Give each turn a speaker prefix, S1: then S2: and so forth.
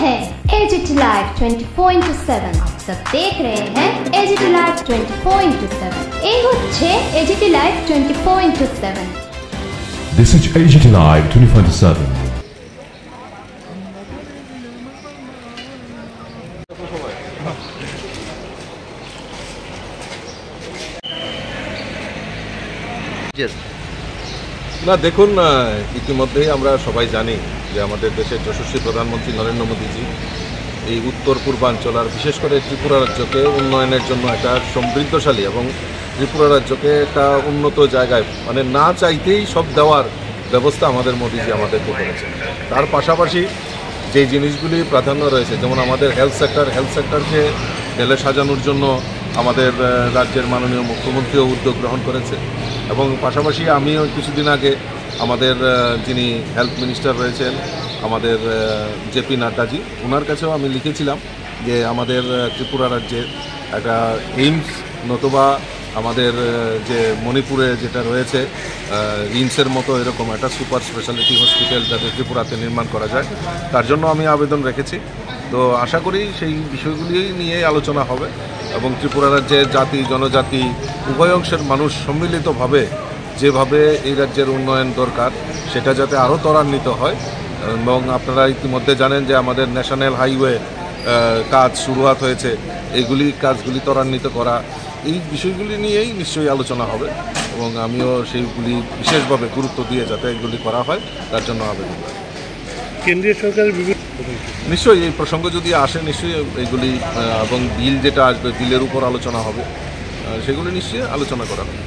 S1: है AGT Live 24/7। आप सब देख रहे हैं AGT Live 24/7। ये होच्छे AGT Live 24/7।
S2: This is AGT Live 24/7।
S3: না দেখুন, ইতিমধ্যেই আমরা সবাই জানি যে আমাদের দেশের যশস্বী প্রধানমন্ত্রী নরেন্দ্র মোদীজি এই উত্তর পূর্বাঞ্চল আর বিশেষ করে ত্রিপুরা রাজ্যকে উন্নয়নের জন্য একটা সমৃদ্ধশালী এবং ত্রিপুরা রাজ্যকে একটা উন্নত জায়গায় মানে না চাইতেই সব দেওয়ার ব্যবস্থা আমাদের মোদীজি আমাদেরকে করেছেন। তার পাশাপাশি যে জিনিসগুলি প্রাধান্য রয়েছে, যেমন আমাদের হেলথ সেক্টরকে ঢেলে সাজানোর জন্য আমাদের রাজ্যের মাননীয় মুখ্যমন্ত্রীও উদ্যোগ গ্রহণ করেছে। এবং পাশাপাশি আমিও কিছুদিন আগে আমাদের যিনি হেলথ মিনিস্টার রয়েছেন আমাদের জেপি নাড্ডাজি, ওনার কাছেও আমি লিখেছিলাম যে আমাদের ত্রিপুরা রাজ্যের একটা এইমস নতুবা আমাদের যে মণিপুরে যেটা রয়েছে রিমসের মতো এরকম একটা সুপার স্পেশালিটি হসপিটাল যাতে ত্রিপুরাতে নির্মাণ করা যায়, তার জন্য আমি আবেদন রেখেছি। তো আশা করি সেই বিষয়গুলি নিয়ে আলোচনা হবে এবং ত্রিপুরা রাজ্যের জাতি জনজাতি উভয় অংশের মানুষ সম্মিলিতভাবে যেভাবে এই রাজ্যের উন্নয়ন দরকার সেটা যাতে আরও ত্বরান্বিত হয়। এবং আপনারা ইতিমধ্যে জানেন যে আমাদের ন্যাশনাল হাইওয়ে কাজ শুরুয়াত হয়েছে, এইগুলি কাজগুলি ত্বরান্বিত করা, এই বিষয়গুলি নিয়েই নিশ্চয়ই আলোচনা হবে এবং আমিও সেইগুলি বিশেষভাবে গুরুত্ব দিয়ে যাতে এগুলি করা হয় তার জন্য আবেদন করি।
S4: কেন্দ্রীয় সরকারের বিভিন্ন
S3: নিশ্চয়ই এই প্রসঙ্গ যদি আসে নিশ্চয়ই এইগুলি এবং বিল যেটা আসবে বিলের উপর আলোচনা হবে, সেগুলি নিশ্চয়ই আলোচনা করা হবে।